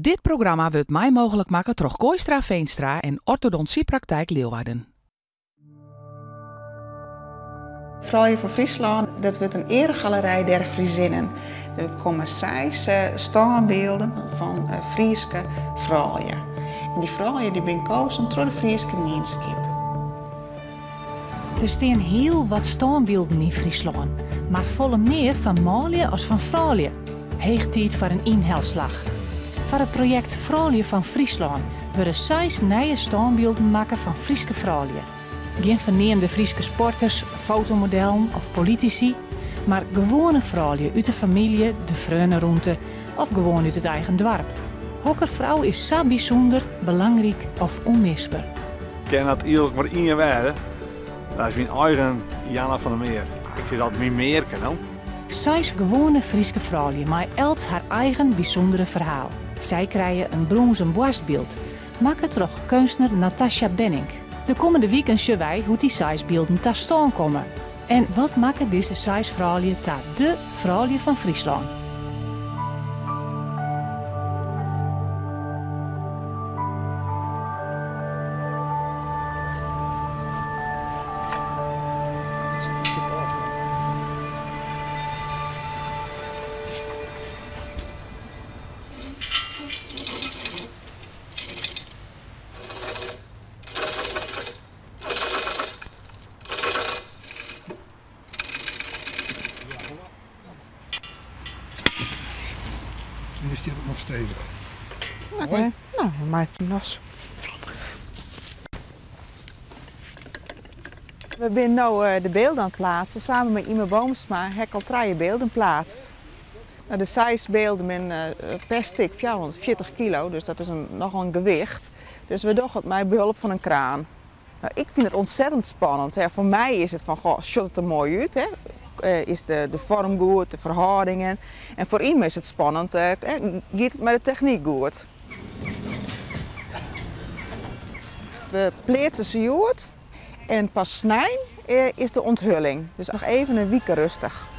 Dit programma wordt mij mogelijk maken door Kooistra Veenstra en Orthodontsiepraktijk Leeuwarden. Vrouwen van Friesland, dat wordt een eregalerij der Friezinnen. Er komen 6 standbeelden van Frieske vrouwen. En die vrouwen die zijn gekozen door de Frieske gemeenschap. Er staan heel wat standbeelden in Friesland, maar volle meer van mannelijke als van vrouwelijke. Heeg tijd voor een inhaalslag. Voor het project Vrouwelijke van Friesland worden 6 nieuwe standbeelden maken van Frieske vrouwen. Geen verneemde Frieske sporters, fotomodellen of politici, maar gewone vrouwen uit de familie, de vreunenroente of gewoon uit het eigen dorp. Welke vrouw is zo bijzonder, belangrijk of onmisbaar? Ik ken dat eigenlijk maar één waarde. Dat is mijn eigen Jana van der Meer. Ik zie dat meer kennen. 6 gewone Frieske vrouwen, maar elk haar eigen bijzondere verhaal. Zij krijgen een bronzen borstbeeld, maken door kunstenaar Natasja Benink. De komende weekend zien wij hoe die 6 beelden te staan komen. En wat maken deze 6 vrouwen tot de vrouwen van Friesland? Nu is die nog stevig. Oké, nou, dan maak ik hem los. We zijn nu de beelden aan het plaatsen. Samen met Ime Boomsma heb ik al 3 beelden geplaatst. Nou, de 6 beelden zijn per stuk 440 kilo, dus dat is nogal een gewicht. Dus we doen het met behulp van een kraan. Nou, ik vind het ontzettend spannend. Ja, voor mij is het van, goh, shot het er mooi uit. Hè? Is de vorm goed, de verhoudingen. En voor Ime is het spannend, gaat het met de techniek goed. We pleetsen ze uit en pas snijden is de onthulling. Dus nog even een week rustig.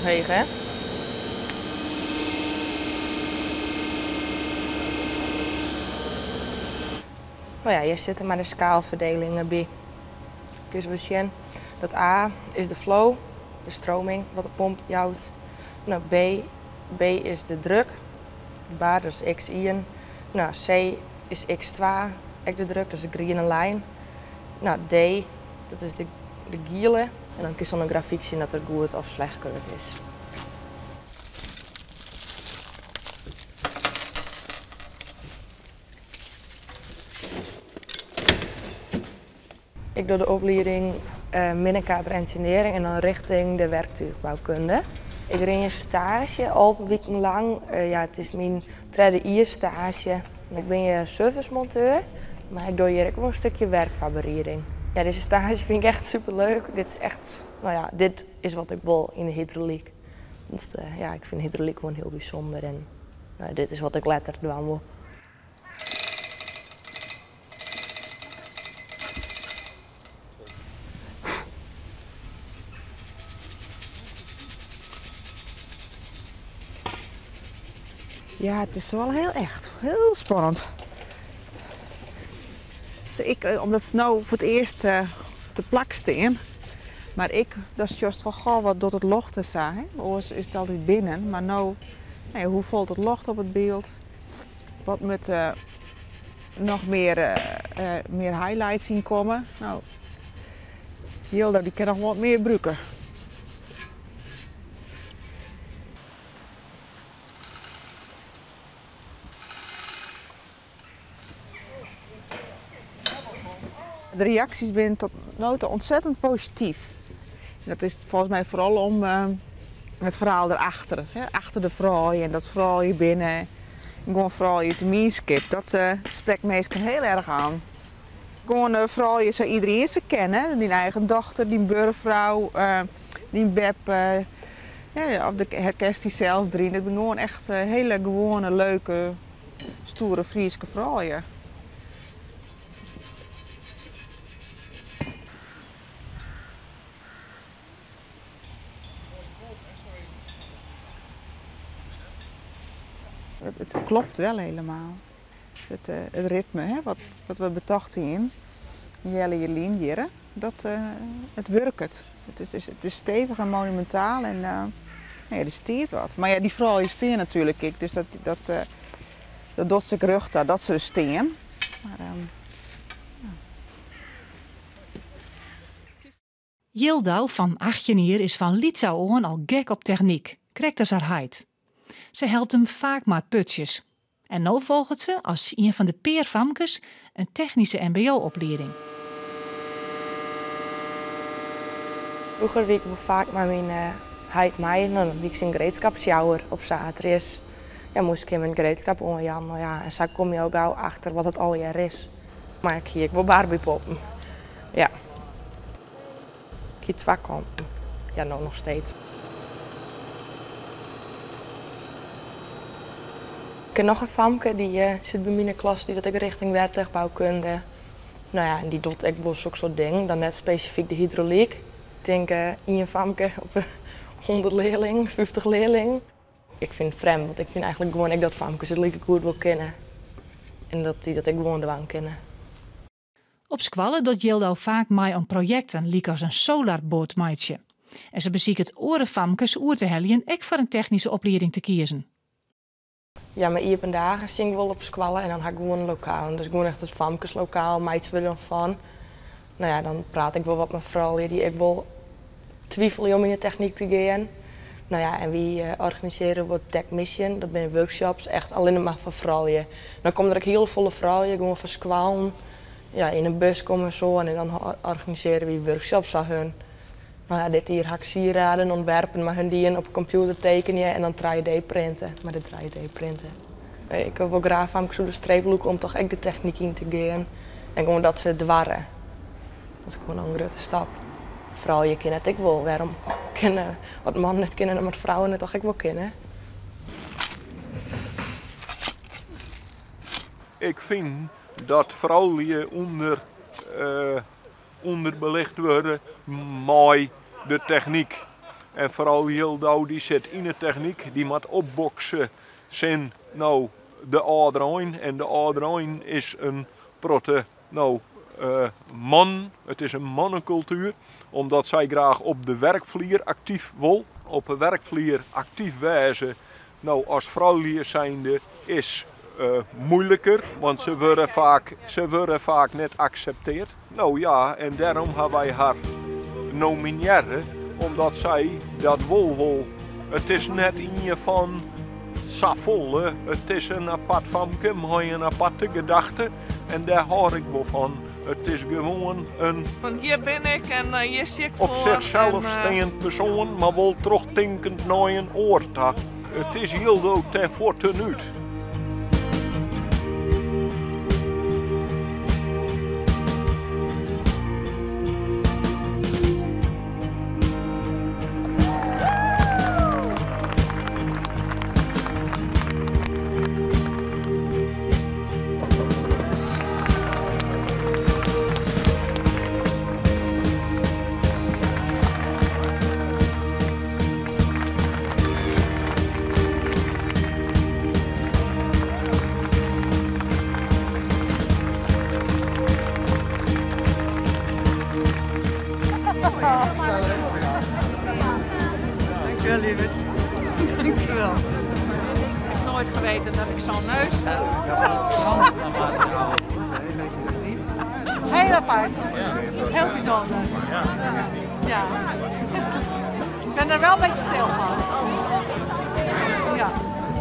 Heeg, hè? Nou ja, hier zitten maar de skaalverdelingen bij. Dus we zien dat A is de flow, de stroming, wat de pomp jouwt. Nou, B is de druk, de bar, dus x1. Nou, C is x2, ook de druk, dus de groene lijn. Nou, D, dat is de giele. En dan kun je zo'n grafiek zien dat er goed of slecht keurd is. Ik doe de opleiding minnenkader engineering en dan richting de werktuigbouwkunde. Ik ring een stage, al een week lang. Het is mijn 3e stage. Ik ben servicemonteur, maar ik doe hier ook wel een stukje werkfabriering. Ja, deze stage vind ik echt superleuk. Dit is echt, dit is wat ik wil in de hydrauliek. Dus, ik vind hydrauliek gewoon heel bijzonder en dit is wat ik later doen wil. Ja, het is wel heel spannend. Dus omdat ze nou voor het eerst te plak staan, maar dat is juist van, goh, wat doet het licht er zijn. Oors is het altijd binnen, maar nou, hoe valt het licht op het beeld? Wat moet nog meer highlights zien komen? Nou, Hilda die kan nog wat meer gebruiken. De reacties zijn tot nu toe ontzettend positief. Dat is volgens mij vooral het verhaal erachter. Hè? Achter de vrouw en dat vrouwje binnen. En gewoon vrouwje te meeskip. Dat spreekt meestal heel erg aan. Gewoon vrouwen zou iedereen ze kennen. Die eigen dochter, die buurvrouw, die beb. Ja, of de herkest die zelf drie. Dat zijn gewoon echt hele gewone, leuke, stoere Friese vrouwen. Het klopt wel helemaal. Het ritme, hè, wat we betochten in Jelle Jelien hier, het werkt. Het is stevig en monumentaal en er stiert wat. Maar ja, die vrouwen steen natuurlijk ik, dus dat doet zich rug daar, dat ze steen. Maar, Jildau van 18 jaar is van Lietsau aan al gek op techniek, krijgt als haar heid. Ze helpt hem vaak met putjes. En nu volgt ze als een van de peerfamkes een technische mbo-opleiding. Vroeger wie ik vaak met mijn heid mee, dan wie ik zijn gereedschapsjouwer op zaterdag. Ja, moest ik in mijn gereedschap onjan. Nou ja, en zo kom je ook gauw achter wat het al jaar is. Maar ik wil Barbiepoppen. Ja. Ik heb 2 kanten. Ja, nou nog steeds. Ik heb nog een famke die zit bij mij in de klas die dat ik richting werktuigbouwkunde. Nou ja, en die doet ik wel zo'n soort ding, dan net specifiek de hydrauliek. Ik denk in een famke op 100 leerling, 50 leerling. Ik vind het vreemd, want ik vind eigenlijk gewoon dat famkes het lekker goed wil kennen. En dat ik gewoon de waan kennen. Op Squalle doet Jildau vaak mee aan projecten, liek als een solarbootmaatje. En ze beziekt het orenfamkes oer te heljen ook voor een technische opleiding te kiezen. Ja, maar hier op een dagen zing ik wel op Squalle en dan ga ik gewoon een lokaal. Dus gewoon echt het famkeslokaal, meid willen van. Nou ja, dan praat ik wel wat met vrouwen die ik wel twijfelen om in de techniek te gaan. Nou ja, en wie organiseren wat Tech Mission, dat zijn workshops, echt alleen maar voor vrouwen. Dan komen er ook heel volle vrouwen, gewoon van Squallen. Ja, in een bus komen zo en dan organiseren we workshops van hun. Nou ja, dit hier ga ik sieraden ontwerpen, maar hun die in op computer tekenen en dan 3D printen. Maar de 3D printen. Ik heb wel graag van de streep loeken om toch echt de techniek in te gaan. En gewoon dat ze dwarren. Dat is gewoon een grote stap. Vrouwen je kennen het ik wel. Waarom kennen wat mannen het kennen en wat vrouwen het toch ik wel kennen? Ik vind dat vrouwen onderbelicht worden met de techniek. En vooral Jildau die zit in de techniek, die moet opboksen zijn nou de A1. En de A1 is een protte man, het is een mannencultuur. Omdat zij graag op de werkvlier actief wil. Op een werkvlier actief wijzen, nou als vrouwlier zijnde is moeilijker, want ze worden vaak net accepteerd. Nou ja, en daarom hebben wij haar nomineren, omdat zij dat wil. Het is net een van Savolle, het is een apart famke, maar een aparte gedachte en daar hou ik wel van. Het is gewoon een van hier ben ik en hier zie ik op voor. zichzelf staand persoon, maar wel terugdenkend naar een oord. Het is Jildau ten fortuin. Dankjewel, lieverd. Dankjewel. Ik heb nooit geweten dat ik zo'n neus heb. Heel apart. Heel bijzonder. Ja. Ik ben er wel een beetje stil van. Ja.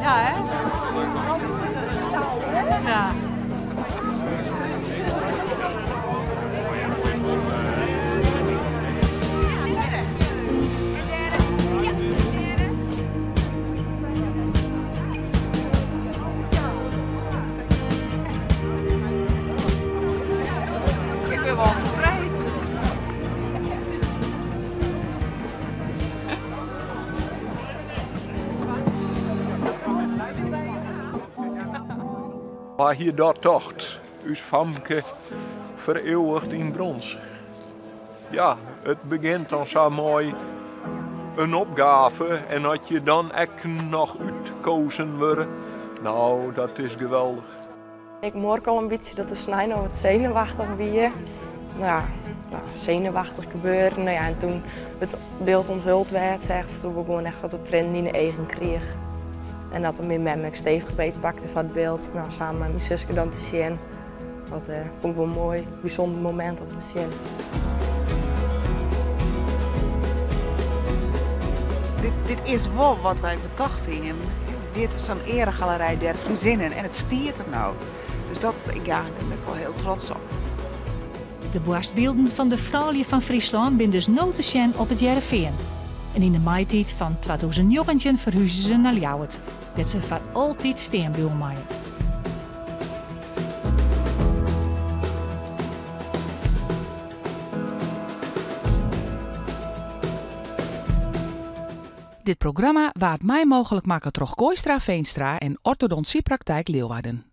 Ja, hè? Ja. Maar hier dat tocht, uw famke vereeuwigd in brons. Ja, het begint dan zo mooi een opgave en dat je dan echt nog uitgekozen wordt. Nou, dat is geweldig. Ik merk al een beetje dat de snij nog wat zenuwachtig weer. Nou, zenuwachtig gebeuren. Nou ja, en toen het beeld onthuld werd, zegt toen we gewoon echt wat de trend in de eigen kreeg. En dat hem in met me stevig beet pakte van het beeld. Nou, samen met mijn zusje dan te zien. Dat vond ik wel een mooi, bijzonder moment om te zien. Dit is wel wat wij bedacht hebben. Dit is zo'n eregalerij der Friezinnen en het stiert er nou. Dus daar ben ik wel heel trots op. De borstbeelden van de vrouwen van Friesland zijn dus nooit te zien op het Jereveen. En in de maitijd van 2019 verhuizen ze naar Ljouwert, dat ze voor altijd steen blijven maaien. Dit programma waard mij mogelijk maken door Kooistra Veenstra en Orthodontsiepraktijk Leeuwarden.